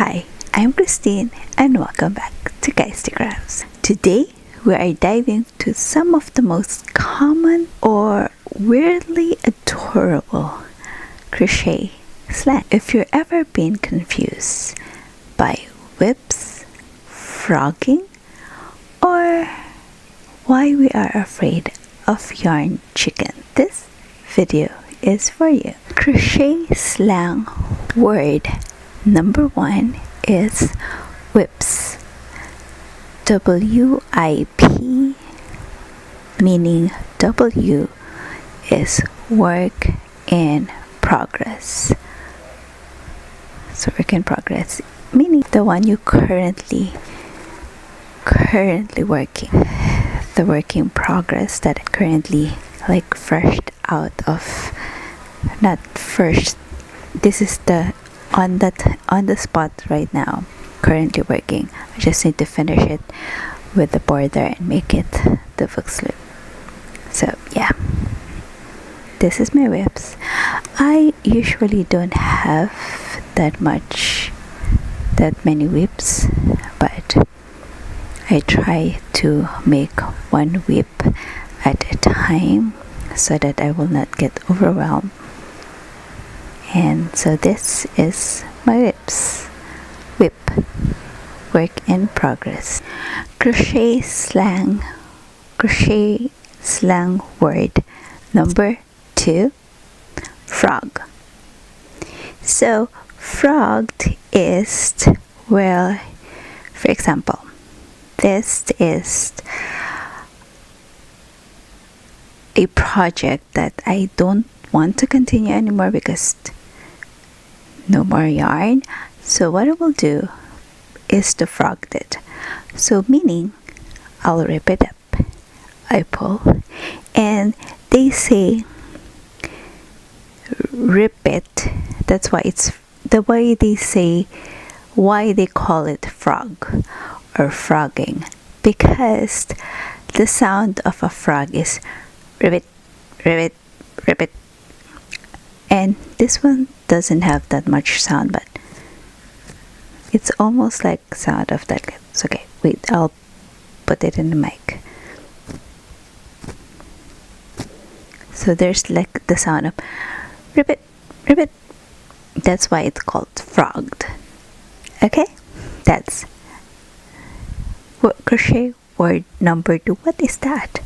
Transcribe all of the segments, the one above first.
Hi, I'm Christine and welcome back to Guys to Crafts. Today we are diving to some of the most common or weirdly adorable crochet slang. If you've ever been confused by whips, frogging, or why we are afraid of yarn chicken, this video is for you. Crochet slang word number 1 is whips. W-I-P, meaning W is work in progress. So work in progress, meaning the one you currently working. The work in progress that currently like fresh out of, not first, this is the on the spot right now, currently working. I just need to finish it with the border and make it the book slip. So yeah, this is my whips. I usually don't have that many whips, but I try to make one whip at a time so that I will not get overwhelmed. And so this is my whips. Whip, work in progress. Crochet slang word number 2, frog. So frogged is, well, for example, this is a project that I don't want to continue anymore because no more yarn. So what I will do is to frog it. So meaning I'll rip it up, I pull, and they say rip it. That's why it's the way they say, why they call it frog or frogging, because the sound of a frog is ribbit, ribbit, ribbit. And this one doesn't have that much sound, but it's almost like sound of that. It's okay. Wait, I'll put it in the mic. So there's like the sound of ribbit, ribbit. That's why it's called frogged. Okay, that's crochet word number 2. What is that?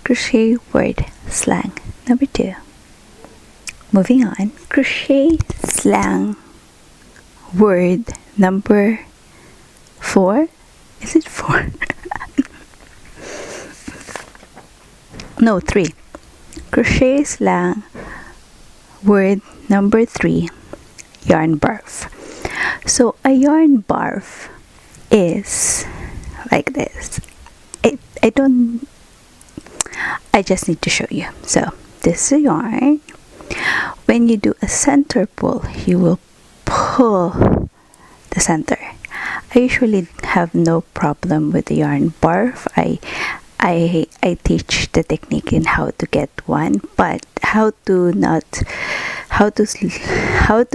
Crochet word slang number 2. Moving on, crochet slang word number 4. Is it 4? No, 3. Crochet slang word number 3, yarn barf. So a yarn barf is like this. I just need to show you. So this is a yarn. When you do a center pull, you will pull the center. I usually have no problem with the yarn barf. I teach the technique in how to get one, but how to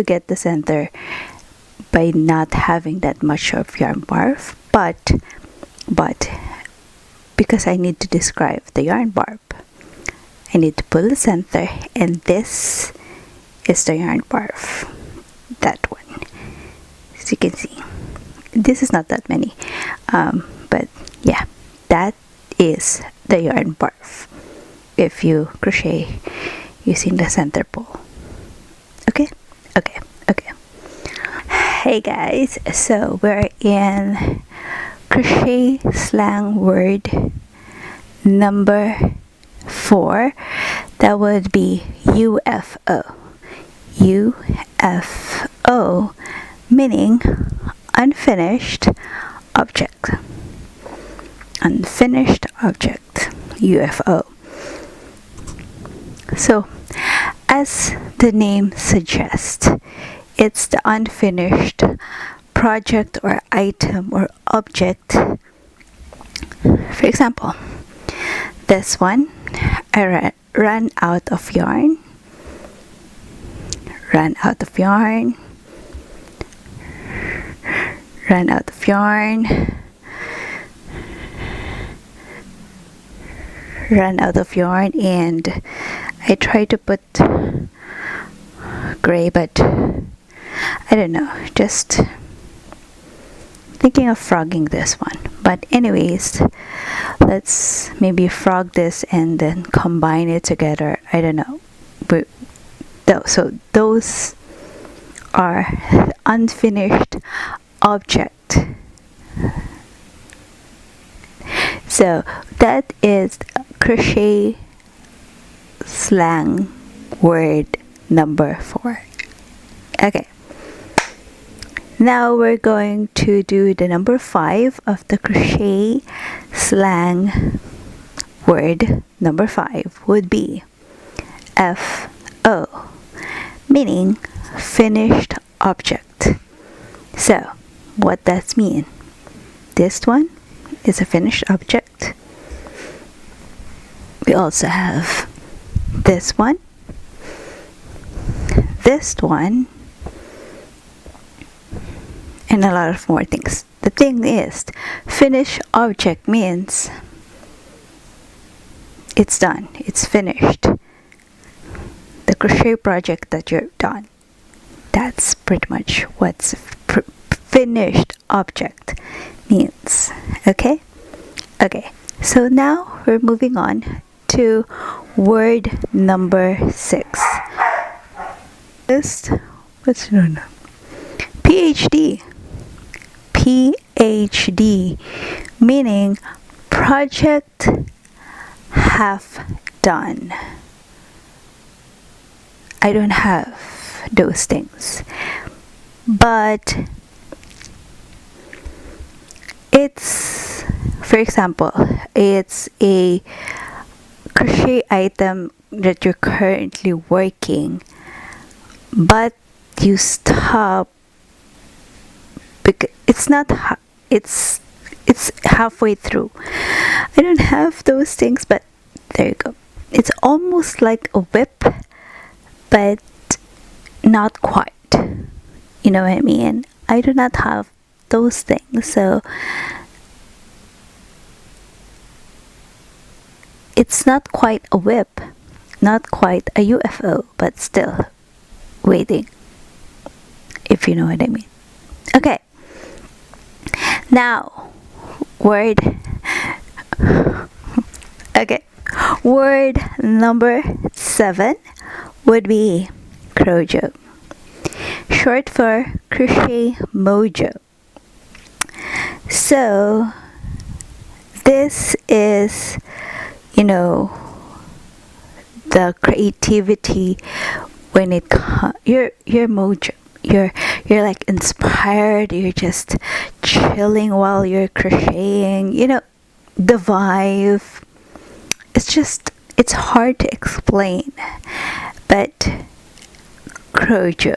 get the center by not having that much of yarn barf. But because I need to describe the yarn barf, I need to pull the center, and this is the yarn barf. That one, as you can see, this is not that many, but yeah, that is the yarn barf if you crochet using the center pull. Okay. Hey guys, so we're in crochet slang word number 4. That would be UFO. UFO, meaning unfinished object. Unfinished object, UFO. So as the name suggests, it's the unfinished project or item or object. For example, this one, I ran out of yarn. Run out of yarn. Run out of yarn, and I tried to put gray, but I don't know, just thinking of frogging this one. But anyways, let's maybe frog this and then combine it together. I don't know, but so those are unfinished object. So that is crochet slang word number 4. Okay, now we're going to do the number 5 of the crochet slang word number 5 would be FO, meaning finished object. So what does mean? This one is a finished object. We also have this one, and a lot of more things. The thing is, finished object means it's done, it's finished. The crochet project that you're done. That's pretty much what's finished object means. Okay? Okay, so now we're moving on to word number 6. What's your name? PhD. PhD, meaning project half done. I don't have those things, but it's, for example, it's a crochet item that you're currently working, but you stop because it's halfway through. I don't have those things, but there you go. It's almost like a whip, but not quite. You know what I mean? I do not have those things, so it's not quite a whip, not quite a UFO, but still waiting, if you know what I mean. Okay, now word number 7 would be Crojo, short for Crochet Mojo. So this is, you know, the creativity when it you're Mojo. You're like inspired, you're just chilling while you're crocheting, you know, the vibe. It's hard to explain, but Crojo,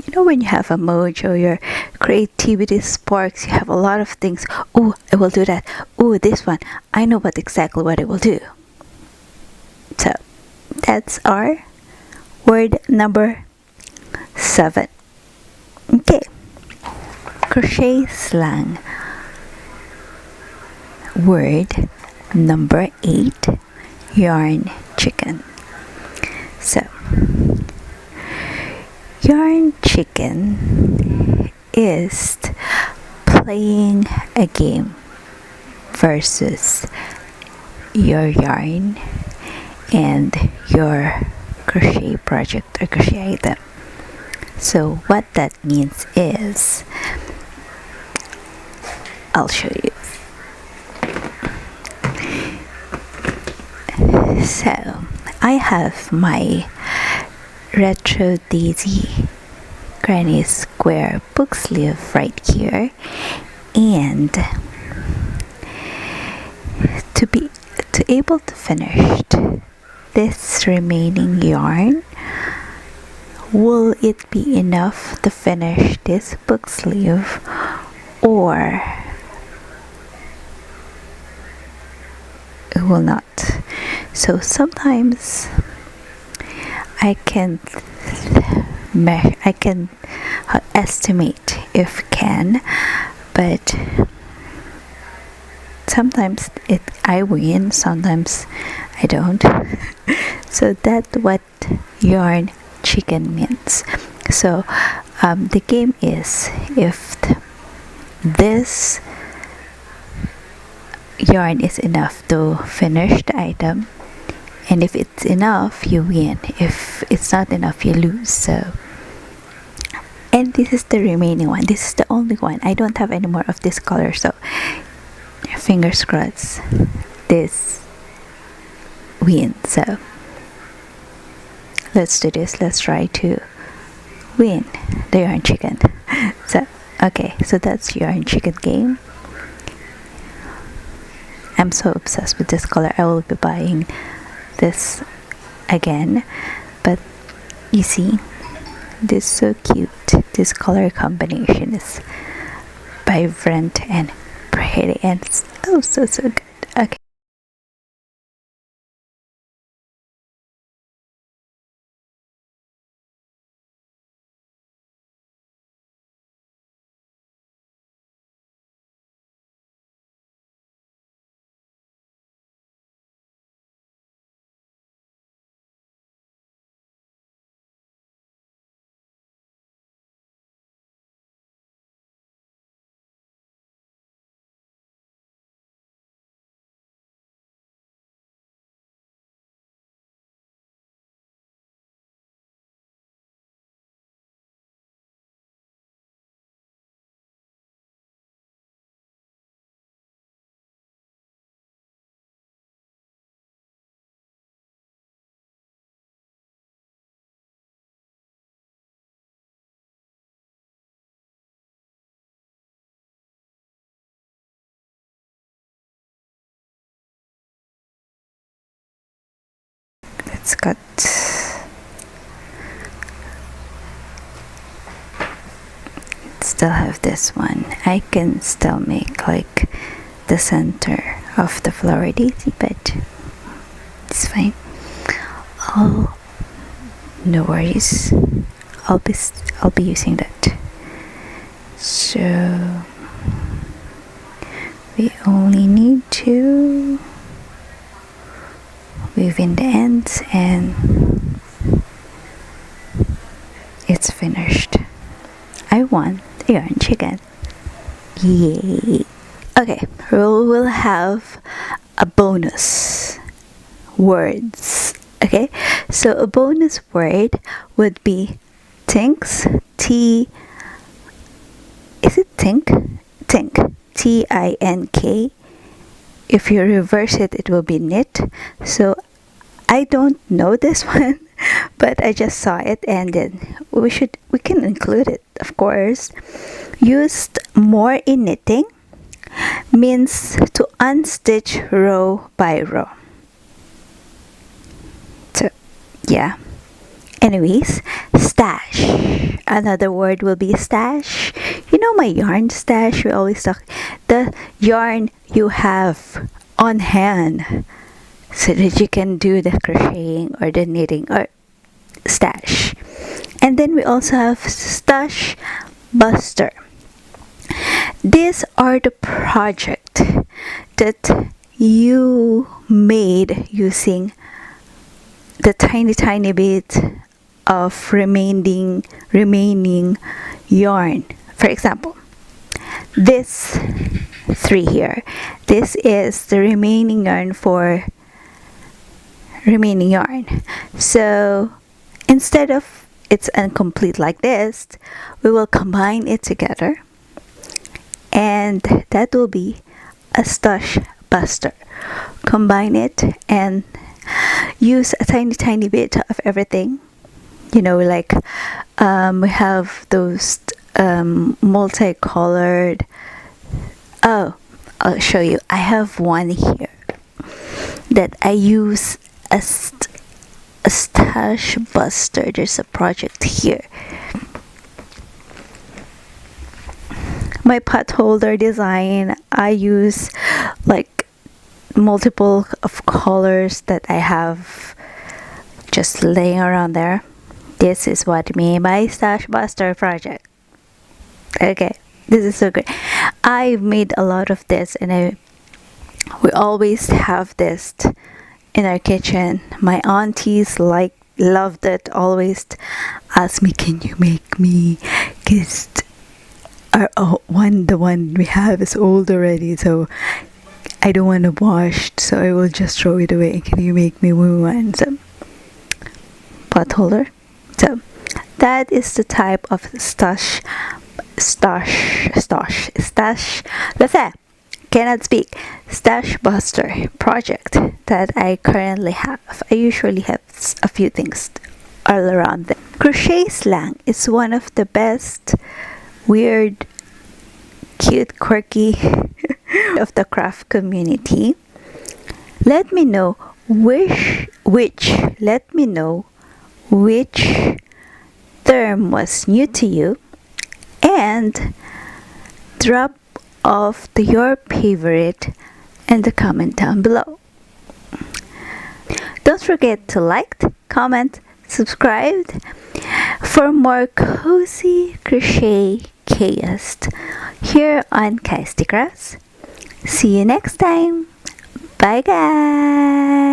you know, when you have a mojo, your creativity sparks, you have a lot of things. Oh, I will do that. Oh, this one, I know exactly what I will do. So that's our word number 7. Okay, crochet slang word number 8, yarn chicken. So yarn chicken is playing a game versus your yarn and your crochet project or crochet item. So what that means is, I'll show you. So I have my Retro Daisy Granny Square book sleeve right here, and to able to finish this remaining yarn, will it be enough to finish this book sleeve, or it will not? So sometimes I can estimate if can, but sometimes I win, sometimes I don't. So that's what yarn chicken means. So the game is, if this yarn is enough to finish the item, and if it's enough, you win. If it's not enough, you lose. So, and this is the remaining one. This is the only one. I don't have any more of this color, so fingers crossed this wins. So let's do this. Let's try to win the yarn chicken. So okay, so that's yarn chicken game. I'm so obsessed with this color. I will be buying this again. But you see, this is so cute. This color combination is vibrant and pretty, and so good. Okay. Let's cut. Still have this one. I can still make like the center of the flower daisy, but it's fine. Oh, no worries. I'll be using that. So we only need to weave in the ends and it's finished. I won the yarn chicken. Yay! Okay, we'll have a bonus words. Okay, so a bonus word would be tinks. Is it tink? Tink. Tink. If you reverse it, it will be knit. So I don't know this one, but I just saw it, and then we can include it, of course. Used more in knitting means to unstitch row by row. So yeah. Anyways, stash. Another word will be stash. You know my yarn stash? We always talk the yarn you have on hand so that you can do the crocheting or the knitting or stash. And then we also have stash buster. These are the project that you made using the tiny bit of remaining yarn. For example, this 3 here, this is the remaining yarn for remaining yarn. So instead of it's incomplete like this, we will combine it together, and that will be a stash buster. Combine it and use a tiny bit of everything. You know, like we have those multicolored. Oh, I'll show you. I have one here that I use as a stash buster. There's a project here. My pot holder design, I use like multiple of colors that I have just laying around there. This is what I mean by stash buster project. Okay, This is so good. I've made a lot of this, and we always have this in our kitchen. My aunties loved it, always ask me, can you make me, because the one we have is old already, so I don't want to wash, so I will just throw it away. Can you make me one? So pot holder. So that is the type of stash cannot speak, stash buster project that I currently have. I usually have a few things all around them. Crochet Slang is one of the best weird, cute, quirky of the craft community. Let me know which term was new to you, and drop off your favorite in the comment down below. Don't forget to like, comment, subscribe for more cozy crochet chaos here on Kaisty Crafts. See you next time. Bye guys.